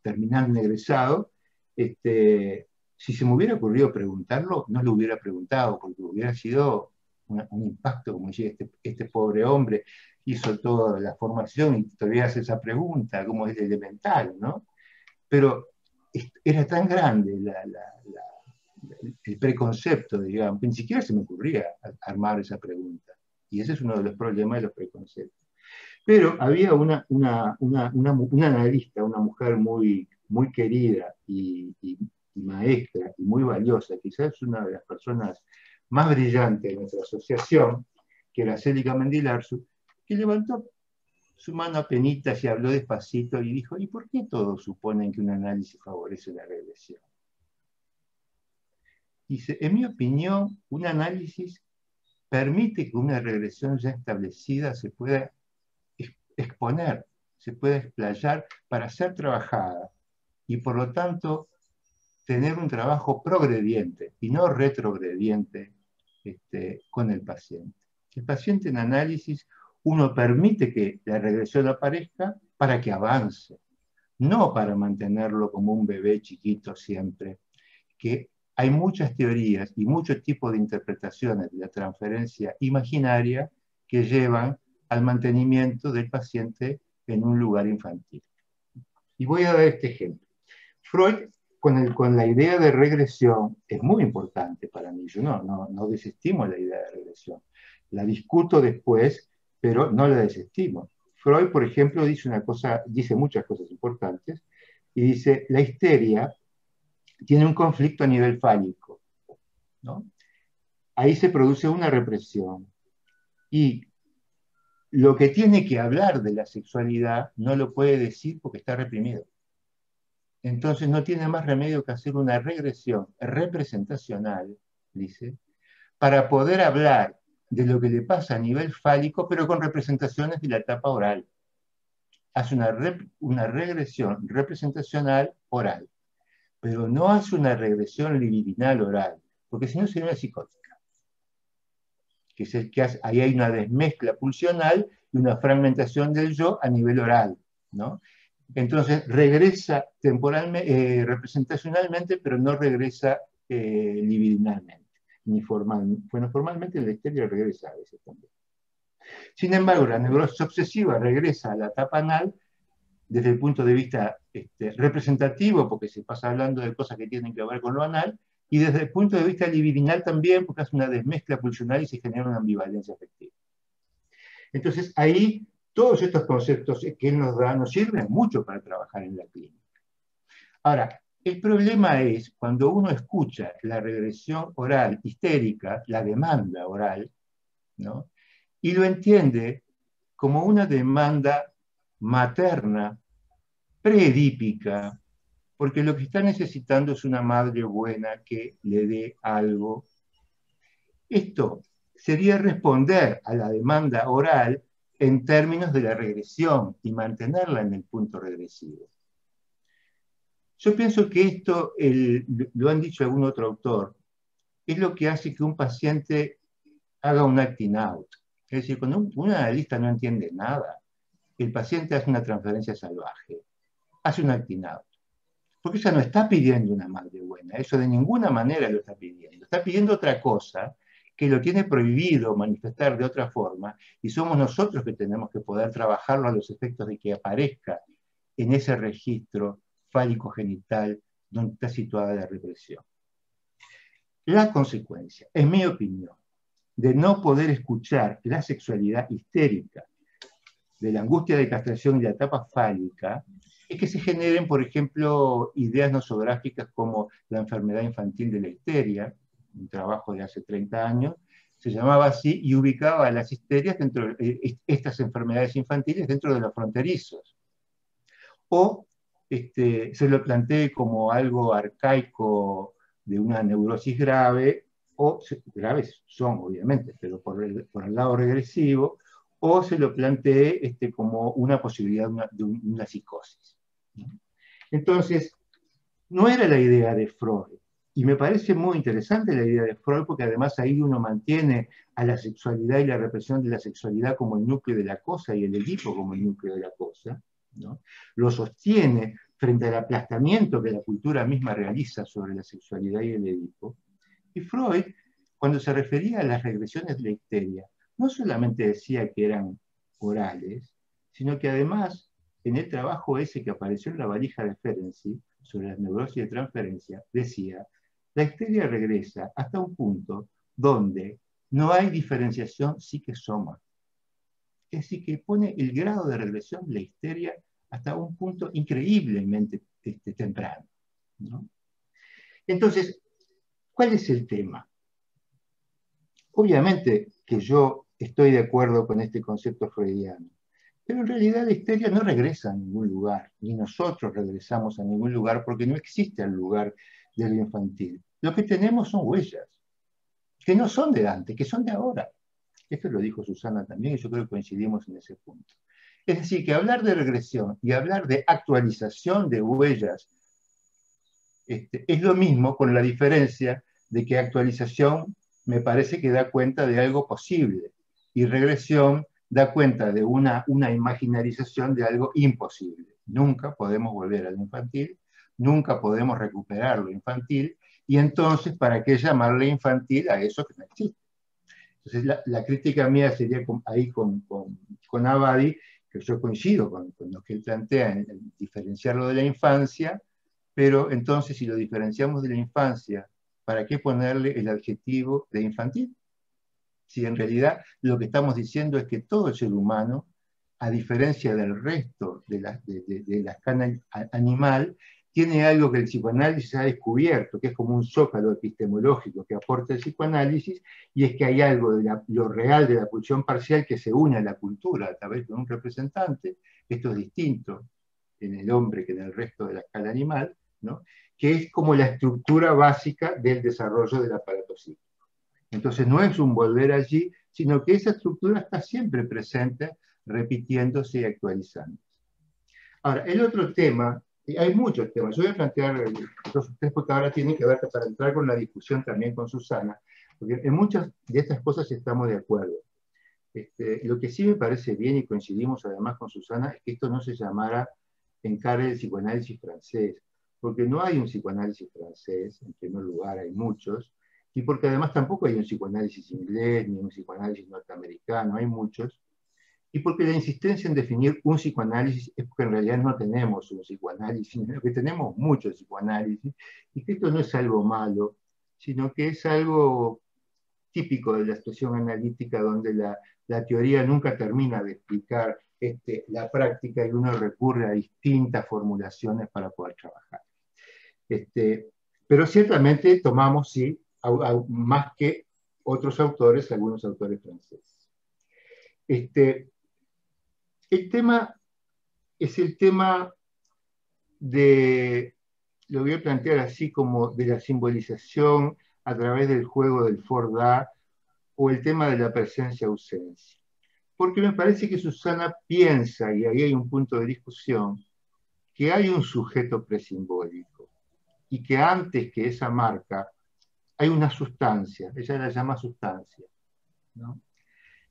terminando egresado, si se me hubiera ocurrido preguntarlo, no lo hubiera preguntado, porque hubiera sido un impacto, como decía, este pobre hombre hizo toda la formación y todavía hace esa pregunta, como es elemental, ¿no? Pero era tan grande el preconcepto, digamos, que ni siquiera se me ocurría armar esa pregunta. Y ese es uno de los problemas de los preconceptos. Pero había una analista, una mujer muy, muy querida y maestra y muy valiosa, quizás una de las personas más brillantes de nuestra asociación, que era Célica Mendilarzu, que levantó su mano apenitas y habló despacito y dijo, ¿y por qué todos suponen que un análisis favorece la regresión? Dice, en mi opinión, un análisis permite que una regresión ya establecida se pueda exponer, se pueda explayar para ser trabajada y por lo tanto tener un trabajo progrediente y no retrogrediente con el paciente. El paciente en análisis, uno permite que la regresión aparezca para que avance, no para mantenerlo como un bebé chiquito siempre, que hay muchas teorías y muchos tipos de interpretaciones de la transferencia imaginaria que llevan al mantenimiento del paciente en un lugar infantil. Y voy a dar este ejemplo. Freud, con la idea de regresión, es muy importante para mí. Yo no desestimo la idea de regresión. La discuto después, pero no la desestimo. Freud, por ejemplo, dice muchas cosas importantes, y dice, la histeria tiene un conflicto a nivel fálico, ¿no? Ahí se produce una represión, y lo que tiene que hablar de la sexualidad no lo puede decir porque está reprimido. Entonces no tiene más remedio que hacer una regresión representacional, dice, para poder hablar de lo que le pasa a nivel fálico, pero con representaciones de la etapa oral. Hace una regresión representacional oral, pero no hace una regresión libidinal oral, porque si no sería una psicótica. Ahí hay una desmezcla pulsional y una fragmentación del yo a nivel oral, ¿no? Entonces regresa representacionalmente, pero no regresa libidinalmente, ni formalmente. Bueno, formalmente la histeria regresa a veces también. Sin embargo, la neurosis obsesiva regresa a la etapa anal desde el punto de vista representativo, porque se pasa hablando de cosas que tienen que ver con lo anal, y desde el punto de vista libidinal también, porque hace una desmezcla pulsional y se genera una ambivalencia afectiva. Entonces, ahí todos estos conceptos que él nos da nos sirven mucho para trabajar en la clínica. Ahora, el problema es cuando uno escucha la regresión oral histérica, la demanda oral, ¿no? Y lo entiende como una demanda materna, preedípica, porque lo que está necesitando es una madre buena que le dé algo. Esto sería responder a la demanda oral en términos de la regresión y mantenerla en el punto regresivo. Yo pienso que esto, lo han dicho algún otro autor, es lo que hace que un paciente haga un acting out. Es decir, cuando un analista no entiende nada, el paciente hace una transferencia salvaje, hace un acting out. Porque ella no está pidiendo una madre buena, eso de ninguna manera lo está pidiendo. Está pidiendo otra cosa que lo tiene prohibido manifestar de otra forma, y somos nosotros que tenemos que poder trabajarlo a los efectos de que aparezca en ese registro fálico-genital donde está situada la represión. La consecuencia, en mi opinión, de no poder escuchar la sexualidad histérica, de la angustia de castración y la etapa fálica, es que se generen, por ejemplo, ideas nosográficas como la enfermedad infantil de la histeria, un trabajo de hace 30 años, se llamaba así y ubicaba a las histerias dentro de estas enfermedades infantiles dentro de los fronterizos. O se lo plantee como algo arcaico de una neurosis grave, o graves son obviamente, pero por el lado regresivo, o se lo plantee como una posibilidad de una psicosis. Entonces, no era la idea de Freud, y me parece muy interesante la idea de Freud, porque además ahí uno mantiene a la sexualidad y la represión de la sexualidad como el núcleo de la cosa, y el Edipo como el núcleo de la cosa, ¿no? Lo sostiene frente al aplastamiento que la cultura misma realiza sobre la sexualidad y el Edipo. Y Freud, cuando se refería a las regresiones de la histeria, no solamente decía que eran orales, sino que además, en el trabajo ese que apareció en la valija de Ferenczi, sobre las neurosis de transferencia, decía, la histeria regresa hasta un punto donde no hay diferenciación psique-soma. Es decir, que pone el grado de regresión de la histeria hasta un punto increíblemente temprano, ¿no? Entonces, ¿cuál es el tema? Obviamente que yo estoy de acuerdo con este concepto freudiano, pero en realidad la histeria no regresa a ningún lugar, ni nosotros regresamos a ningún lugar porque no existe el lugar de lo infantil. Lo que tenemos son huellas, que no son de antes, que son de ahora. Esto lo dijo Susana también y yo creo que coincidimos en ese punto. Es decir, que hablar de regresión y hablar de actualización de huellas es lo mismo, con la diferencia de que actualización me parece que da cuenta de algo posible y regresión da cuenta de una imaginarización de algo imposible. Nunca podemos volver al infantil nunca podemos recuperar lo infantil, y entonces, ¿para qué llamarle infantil a eso que no existe? Entonces, la crítica mía sería ahí con Abadi, que yo coincido con lo que él plantea en diferenciarlo de la infancia, pero entonces, si lo diferenciamos de la infancia, ¿para qué ponerle el adjetivo de infantil? Si en realidad lo que estamos diciendo es que todo el ser humano, a diferencia del resto de la escala animal, tiene algo que el psicoanálisis ha descubierto, que es como un zócalo epistemológico que aporta el psicoanálisis, y es que hay algo de lo real de la pulsión parcial que se une a la cultura a través de un representante. Esto es distinto en el hombre que en el resto de la escala animal, ¿no? Que es como la estructura básica del desarrollo del aparato psíquico. Entonces no es un volver allí, sino que esa estructura está siempre presente, repitiéndose y actualizándose. Ahora, el otro tema, y hay muchos temas, yo voy a plantear dos o tres porque ahora tienen que ver para entrar con la discusión también con Susana, porque en muchas de estas cosas estamos de acuerdo. Lo que sí me parece bien, y coincidimos además con Susana, es que esto no se llamara encare del psicoanálisis francés, porque no hay un psicoanálisis francés, en primer lugar hay muchos, y porque además tampoco hay un psicoanálisis inglés, ni un psicoanálisis norteamericano, hay muchos, y porque la insistencia en definir un psicoanálisis es porque en realidad no tenemos un psicoanálisis, sino que tenemos muchos psicoanálisis, y que esto no es algo malo, sino que es algo típico de la expresión analítica, donde la teoría nunca termina de explicar la práctica y uno recurre a distintas formulaciones para poder trabajar. Pero ciertamente tomamos, sí, más que otros autores, algunos autores franceses. El tema es el tema de, lo voy a plantear así como de la simbolización a través del juego del Ford-A, o el tema de la presencia-ausencia. Porque me parece que Susana piensa, y ahí hay un punto de discusión, que hay un sujeto presimbólico, y que antes que esa marca hay una sustancia, ella la llama sustancia, ¿no?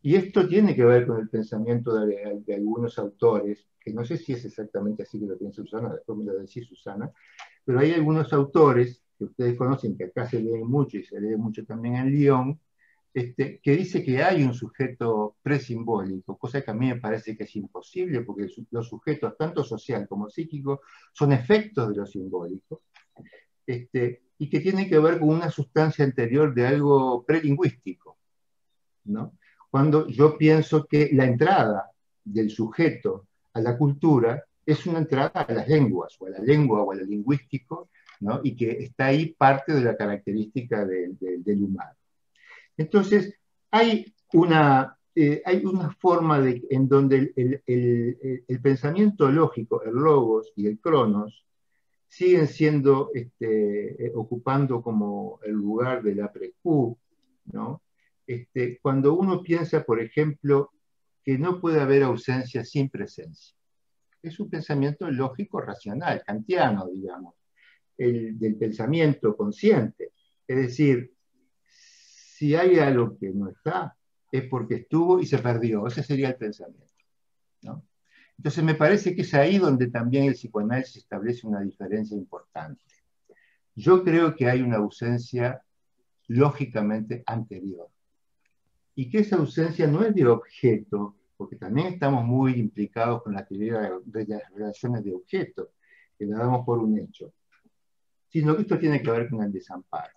Y esto tiene que ver con el pensamiento de algunos autores, que no sé si es exactamente así que lo piensa Susana, después me lo decís Susana, pero hay algunos autores que ustedes conocen, que acá se leen mucho y se lee mucho también en Lyon, que dice que hay un sujeto presimbólico, cosa que a mí me parece que es imposible, porque los sujetos, tanto social como psíquico, son efectos de lo simbólico, y que tiene que ver con una sustancia anterior de algo prelingüístico, ¿no? Cuando yo pienso que la entrada del sujeto a la cultura es una entrada a las lenguas, o a la lengua, o a lo lingüístico, ¿no? Y que está ahí parte de la característica del humano. Entonces, hay una forma en donde el pensamiento lógico, el logos y el cronos, siguen siendo, ocupando como el lugar de la precu, ¿no? Cuando uno piensa, por ejemplo, que no puede haber ausencia sin presencia. Es un pensamiento lógico, racional, kantiano, digamos, del pensamiento consciente. Es decir, si hay algo que no está, es porque estuvo y se perdió. Ese sería el pensamiento, ¿no? Entonces me parece que es ahí donde también el psicoanálisis establece una diferencia importante. Yo creo que hay una ausencia lógicamente anterior, y que esa ausencia no es de objeto, porque también estamos muy implicados con la teoría de las relaciones de objeto, que la damos por un hecho, sino que esto tiene que ver con el desamparo.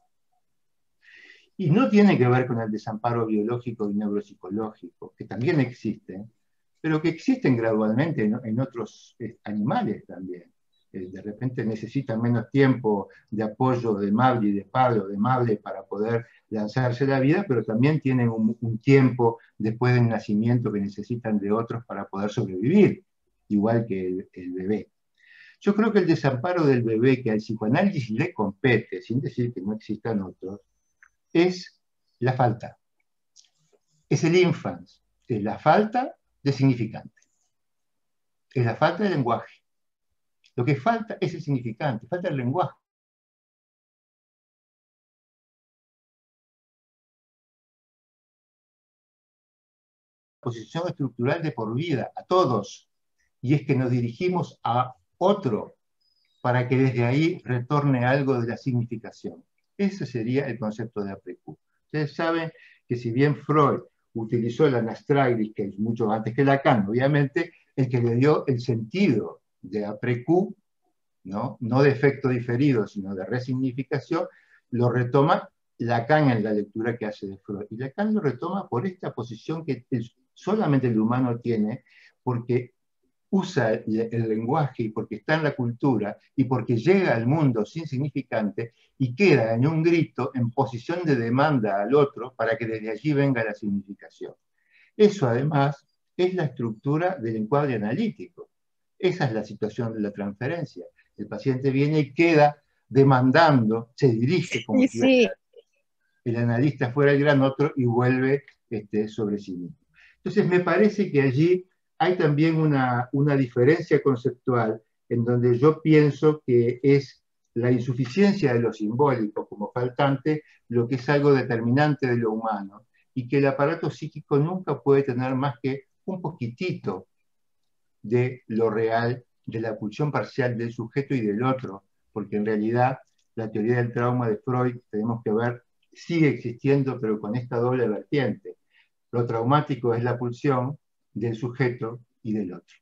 Y no tiene que ver con el desamparo biológico y neuropsicológico, que también existen, pero que existen gradualmente en otros animales también. De repente necesitan menos tiempo de apoyo de madre y de padre o de madre para poder lanzarse a la vida, pero también tienen un tiempo después del nacimiento que necesitan de otros para poder sobrevivir, igual que el bebé. Yo creo que el desamparo del bebé, que al psicoanálisis le compete, sin decir que no existan otros, es la falta. Es el infans, es la falta de significante. Es la falta de lenguaje. Lo que falta es el significante, falta el lenguaje. Posición estructural de por vida, a todos. Y es que nos dirigimos a otro, para que desde ahí retorne algo de la significación. Ese sería el concepto de après-coup. Ustedes saben que si bien Freud utilizó la Anastragis, que es mucho antes que Lacan, obviamente, el que le dio el sentido de après-coup, ¿no? No de efecto diferido, sino de resignificación, lo retoma Lacan en la lectura que hace de Freud. Y Lacan lo retoma por esta posición que solamente el humano tiene, porque usa el lenguaje y porque está en la cultura y porque llega al mundo sin significante y queda en un grito en posición de demanda al otro para que desde allí venga la significación. Eso además es la estructura del encuadre analítico. Esa es la situación de la transferencia. El paciente viene y queda demandando, se dirige como si el analista fuera el gran otro y vuelve sobre sí mismo. Entonces me parece que allí hay también una diferencia conceptual en donde yo pienso que es la insuficiencia de lo simbólico como faltante lo que es algo determinante de lo humano y que el aparato psíquico nunca puede tener más que un poquitito de lo real, de la pulsión parcial del sujeto y del otro, porque en realidad la teoría del trauma de Freud, tenemos que ver, sigue existiendo, pero con esta doble vertiente. Lo traumático es la pulsión del sujeto y del otro.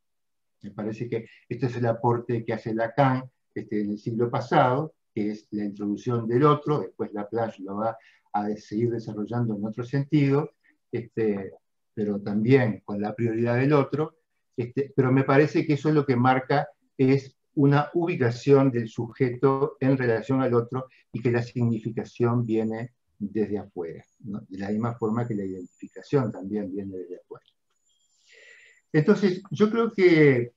Me parece que este es el aporte que hace Lacan en el siglo pasado, que es la introducción del otro, después Laplace lo va a seguir desarrollando en otro sentido, pero también con la prioridad del otro, pero me parece que eso es lo que marca es una ubicación del sujeto en relación al otro y que la significación viene desde afuera, ¿no? De la misma forma que la identificación también viene desde afuera. Entonces, yo creo que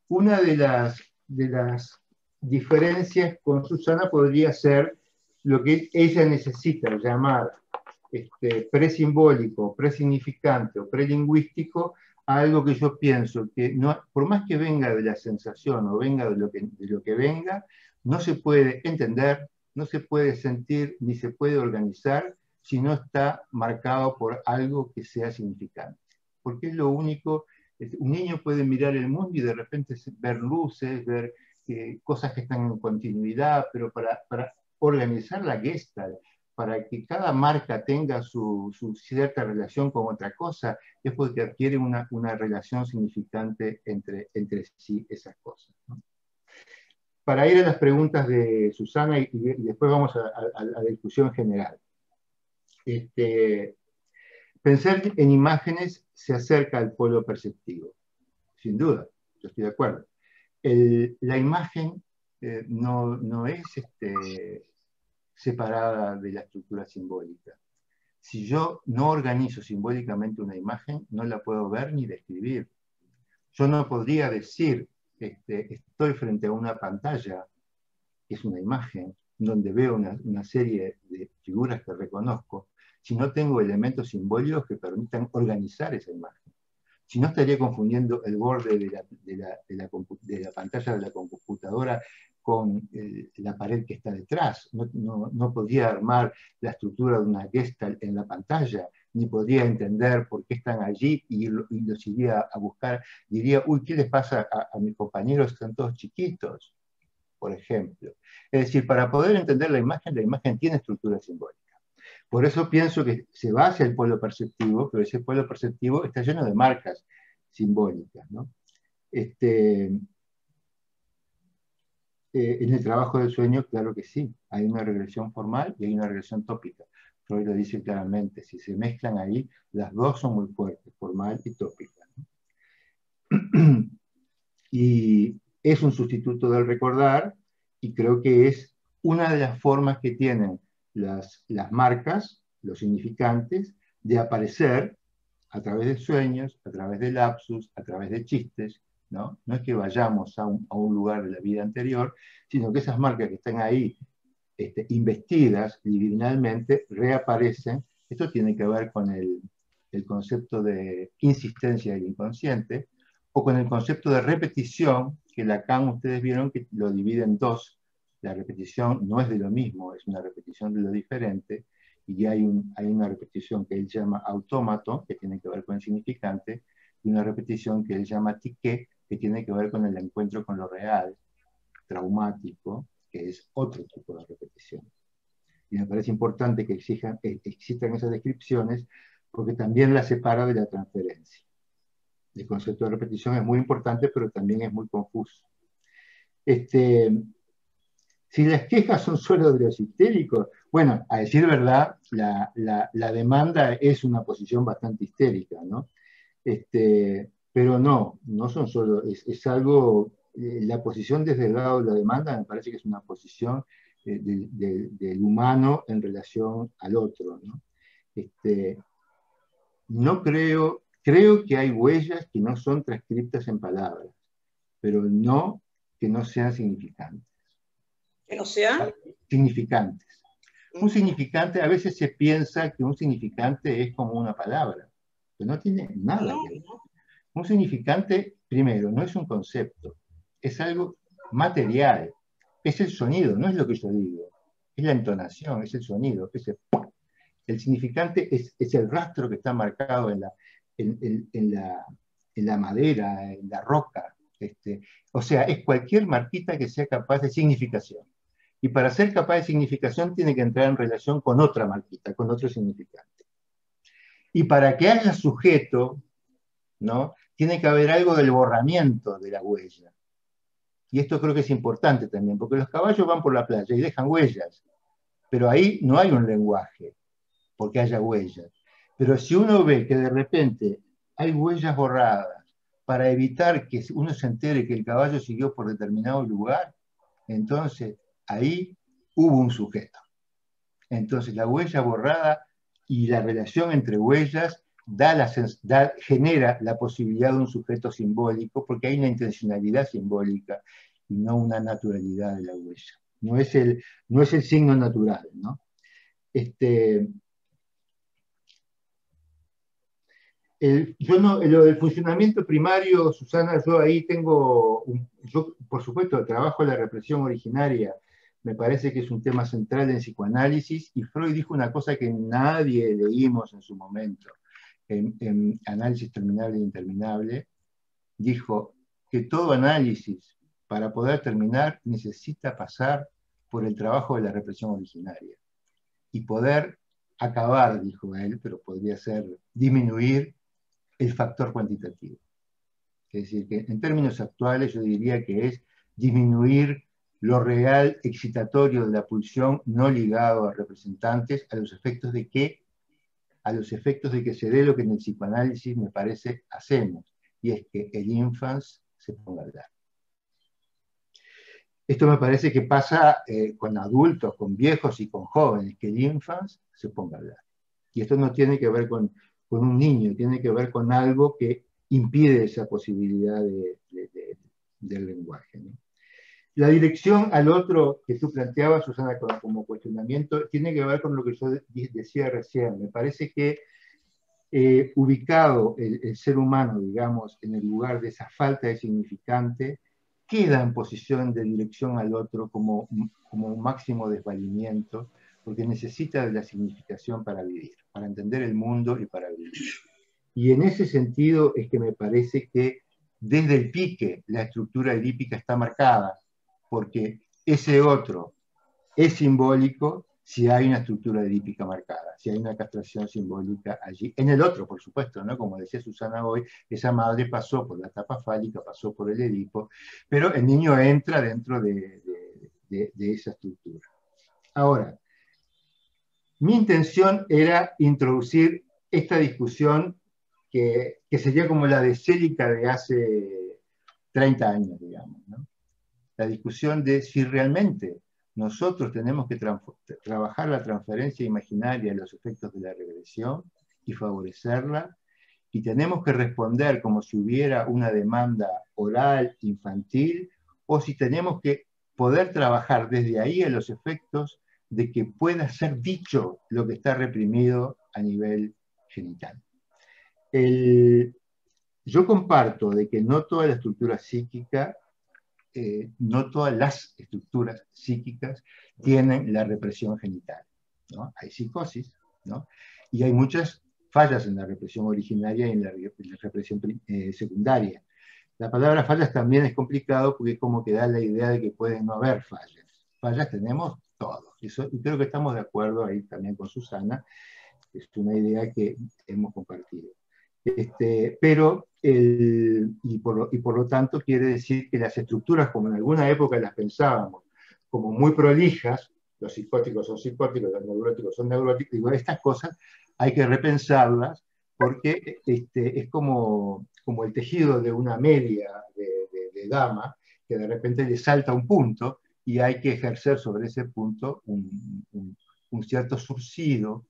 una de las diferencias con Susana podría ser lo que ella necesita llamar presimbólico, presignificante o prelingüístico a algo que yo pienso que no, por más que venga de la sensación o venga de lo que venga, no se puede entender, no se puede sentir ni se puede organizar si no está marcado por algo que sea significante. Porque es lo único, un niño puede mirar el mundo y de repente ver luces, ver cosas que están en continuidad, pero para organizar la Gestalt, para que cada marca tenga su cierta relación con otra cosa, es porque adquiere una relación significante entre sí esas cosas, ¿no? Para ir a las preguntas de Susana y después vamos a la discusión general. Pensar en imágenes se acerca al polo perceptivo, sin duda, yo estoy de acuerdo. La imagen no es separada de la estructura simbólica. Si yo no organizo simbólicamente una imagen, no la puedo ver ni describir. Yo no podría decir, estoy frente a una pantalla, que es una imagen, donde veo una serie de figuras que reconozco, si no tengo elementos simbólicos que permitan organizar esa imagen. Si no, estaría confundiendo el borde de la pantalla de la computadora con la pared que está detrás. No podría armar la estructura de una Gestalt en la pantalla, ni podría entender por qué están allí y los iría a buscar. Diría, uy, ¿qué les pasa a mis compañeros? Están todos chiquitos, por ejemplo. Es decir, para poder entender la imagen tiene estructura simbólica. Por eso pienso que se va hacia el polo perceptivo, pero ese polo perceptivo está lleno de marcas simbólicas, ¿no? En el trabajo del sueño, claro que sí, hay una regresión formal y hay una regresión tópica. Freud lo dice claramente, si se mezclan ahí, las dos son muy fuertes, formal y tópica, ¿no? Y es un sustituto del recordar, y creo que es una de las formas que tienen las marcas, los significantes, de aparecer a través de sueños, a través de lapsus, a través de chistes, ¿no? No es que vayamos a un lugar de la vida anterior, sino que esas marcas que están ahí investidas libidinalmente reaparecen. Esto tiene que ver con el concepto de insistencia del inconsciente, o con el concepto de repetición, que Lacan ustedes vieron que lo divide en dos. La repetición no es de lo mismo, es una repetición de lo diferente, y hay una repetición que él llama autómato, que tiene que ver con el significante, y una repetición que él llama tiqué, que tiene que ver con el encuentro con lo real, traumático, que es otro tipo de repetición. Y me parece importante que existan esas descripciones, porque también las separa de la transferencia. El concepto de repetición es muy importante, pero también es muy confuso. Si las quejas son solo de los histéricos, bueno, a decir verdad, la demanda es una posición bastante histérica, ¿no? Pero no son solo, es algo, la posición desde el lado de la demanda me parece que es una posición del humano en relación al otro, ¿no? No creo que hay huellas que no son transcriptas en palabras, pero no que no sean significantes. ¿Que no sean? Significantes. Un significante, a veces se piensa que un significante es como una palabra, pero no tiene nada que ver. Un significante, primero, no es un concepto, es algo material, es el sonido, no es lo que yo digo, es la entonación, es el sonido, el significante es el rastro que está marcado en la madera, en la roca. O sea, es cualquier marquita que sea capaz de significación. Y para ser capaz de significación tiene que entrar en relación con otra marquita, con otro significante. Y para que haya sujeto, ¿no? Tiene que haber algo del borramiento de la huella. Y esto creo que es importante también, porque los caballos van por la playa y dejan huellas, pero ahí no hay un lenguaje, porque haya huellas. Pero si uno ve que de repente hay huellas borradas para evitar que uno se entere que el caballo siguió por determinado lugar, entonces ahí hubo un sujeto. Entonces la huella borrada y la relación entre huellas genera la posibilidad de un sujeto simbólico, porque hay una intencionalidad simbólica y no una naturalidad de la huella. No es el signo natural, ¿no? Lo del funcionamiento primario, Susana, yo ahí yo por supuesto trabajo en la represión originaria, me parece que es un tema central en psicoanálisis, y Freud dijo una cosa que nadie leímos en su momento, en Análisis Terminable e Interminable, dijo que todo análisis, para poder terminar, necesita pasar por el trabajo de la represión originaria, y poder acabar, dijo él, pero podría ser disminuir el factor cuantitativo. Es decir, que en términos actuales yo diría que es disminuir lo real excitatorio de la pulsión no ligado a representantes a los efectos de que se dé lo que en el psicoanálisis me parece hacemos, y es que el infans se ponga a hablar. Esto me parece que pasa con adultos, con viejos y con jóvenes, que el infans se ponga a hablar. Y esto no tiene que ver con un niño, tiene que ver con algo que impide esa posibilidad del lenguaje, ¿no? La dirección al otro que tú planteabas, Susana, como cuestionamiento, tiene que ver con lo que yo decía recién. Me parece que ubicado el ser humano, digamos, en el lugar de esa falta de significante, queda en posición de dirección al otro como un máximo desvalimiento, porque necesita de la significación para vivir, para entender el mundo y para vivir. Y en ese sentido es que me parece que desde el pique la estructura edípica está marcada, porque ese otro es simbólico si hay una estructura edípica marcada, si hay una castración simbólica allí. En el otro, por supuesto, ¿no? Como decía Susana hoy, esa madre pasó por la etapa fálica, pasó por el Edipo, pero el niño entra dentro de esa estructura. Ahora, mi intención era introducir esta discusión que sería como la de Célica de hace 30 años, digamos, ¿no? La discusión de si realmente nosotros tenemos que trabajar la transferencia imaginaria de los efectos de la regresión y favorecerla, y tenemos que responder como si hubiera una demanda oral infantil, o si tenemos que poder trabajar desde ahí en los efectos de que pueda ser dicho lo que está reprimido a nivel genital. Yo comparto de que no toda la estructura psíquica, no todas las estructuras psíquicas tienen la represión genital, ¿no? Hay psicosis, ¿no? Y hay muchas fallas en la represión originaria y en la represión secundaria. La palabra fallas también es complicado porque es como que da la idea de que puede no haber fallas. Fallas tenemos todos. Y creo que estamos de acuerdo ahí también con Susana. Es una idea que hemos compartido. Pero, y por lo tanto quiere decir que las estructuras, como en alguna época las pensábamos, como muy prolijas, los psicóticos son psicóticos, los neuróticos son neuróticos, digo, estas cosas hay que repensarlas porque es como el tejido de una media de dama, que de repente le salta un punto y hay que ejercer sobre ese punto un cierto surcido,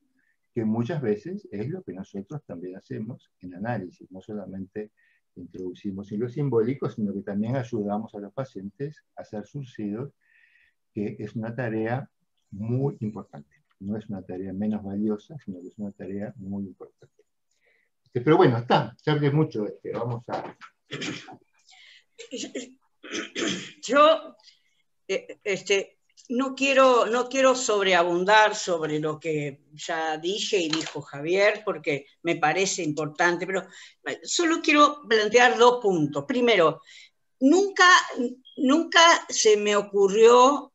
que muchas veces es lo que nosotros también hacemos en análisis, no solamente introducimos hilos simbólicos, sino que también ayudamos a los pacientes a hacer surcidos, que es una tarea muy importante. No es una tarea menos valiosa, sino que es una tarea muy importante. Pero bueno, ya hablé mucho, vamos a... Yo no quiero sobreabundar sobre lo que ya dije y dijo Javier, porque me parece importante, pero solo quiero plantear 2 puntos. Primero, nunca se me ocurrió,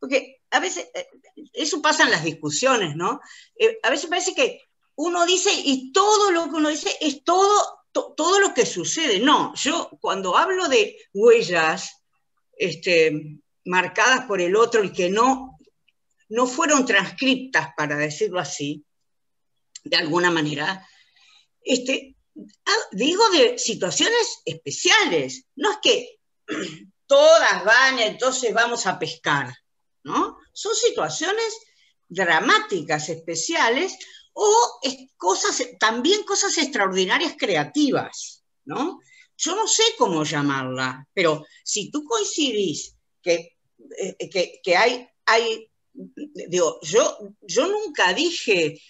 porque a veces, eso pasa en las discusiones, ¿no? A veces parece que uno dice, y todo lo que uno dice es todo lo que sucede. No, yo cuando hablo de huellas marcadas por el otro y que no fueron transcriptas, para decirlo así, de alguna manera, digo de situaciones especiales. No es que todas van, entonces vamos a pescar, ¿no? Son situaciones dramáticas, especiales, o también cosas extraordinarias creativas, ¿no? Yo no sé cómo llamarla, pero si tú coincidís que hay digo, yo nunca dije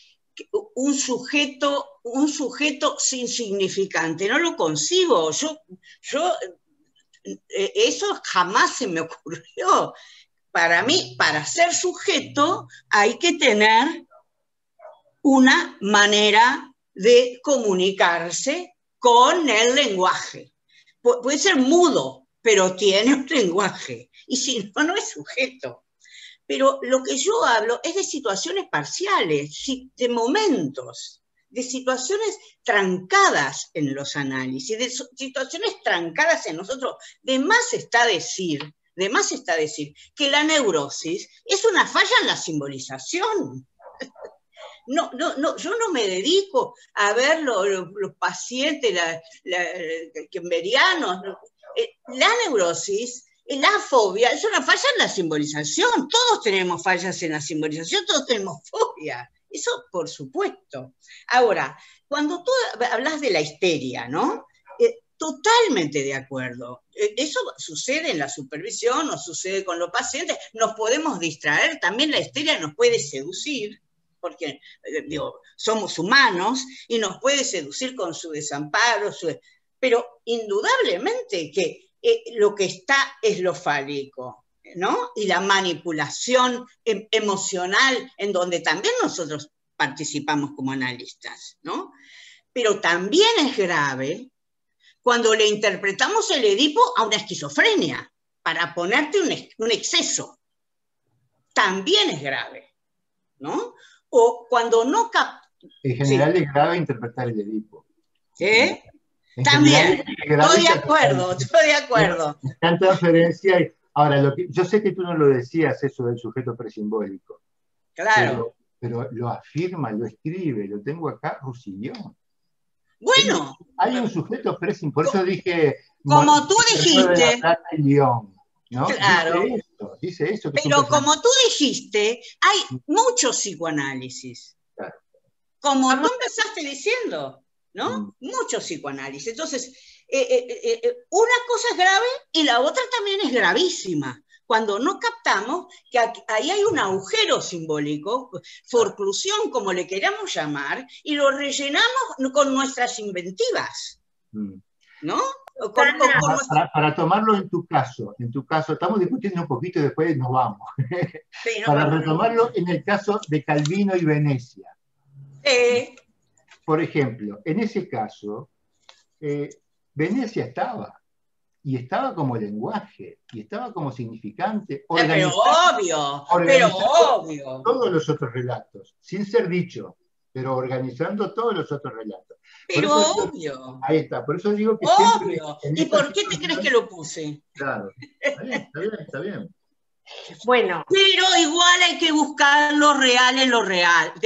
un sujeto insignificante, no lo concibo, eso jamás se me ocurrió. Para mí, para ser sujeto, hay que tener una manera de comunicarse con el lenguaje. Puede ser mudo, pero tiene un lenguaje. Y si no, no es sujeto. Pero lo que yo hablo es de situaciones parciales, de momentos, de situaciones trancadas en los análisis, de situaciones trancadas en nosotros. De más está decir que la neurosis es una falla en la simbolización. No, yo no me dedico a ver los pacientes kemberianos. La neurosis, la fobia, es una falla en la simbolización. Todos tenemos fallas en la simbolización, todos tenemos fobia. Eso, por supuesto. Ahora, cuando tú hablas de la histeria, ¿no? Totalmente de acuerdo. Eso sucede en la supervisión, nos sucede con los pacientes, nos podemos distraer, también la histeria nos puede seducir, porque somos humanos y nos puede seducir con su desamparo, pero indudablemente que lo que está es lo fálico, ¿no? Y la manipulación emocional, en donde también nosotros participamos como analistas, ¿no? Pero también es grave cuando le interpretamos el Edipo a una esquizofrenia, para ponerte un exceso. También es grave, ¿no? O cuando no... En general es grave interpretar el Edipo. ¿Eh? También, estoy de acuerdo. Tanta referencia. Ahora, yo sé que tú no lo decías eso del sujeto presimbólico. Claro. Pero lo afirma, lo escribe, lo tengo acá, Roussillon. Bueno. Hay un sujeto presimbólico, por eso dije... Como tú dijiste... León, ¿no? Claro. Dice eso. Pero como tú dijiste, hay mucho psicoanálisis. Claro. Como tú empezaste diciendo, ¿no? Mucho psicoanálisis. Entonces, una cosa es grave y la otra también es gravísima. Cuando no captamos que ahí hay un agujero simbólico, forclusión, como le queramos llamar, y lo rellenamos con nuestras inventivas. ¿no? Para tomarlo en tu caso, estamos discutiendo un poquito y después nos vamos. Sí, Para retomarlo en el caso de Calvino y Venecia. Por ejemplo, en ese caso, Venecia estaba como lenguaje, y estaba como significante, pero obvio. Todos los otros relatos, sin ser dicho, pero organizando todos los otros relatos. Pero obvio. Ahí está, por eso digo que obvio. ¿Y por qué te crees que lo puse? Claro, está bien. Bueno. Pero igual hay que buscar lo real de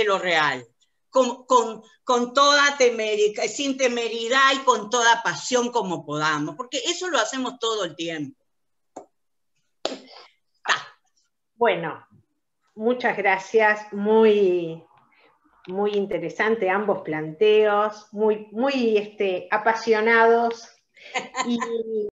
lo real. Con toda sin temeridad y con toda pasión como podamos, porque eso lo hacemos todo el tiempo. Bueno, muchas gracias, muy interesante ambos planteos, muy apasionados. Y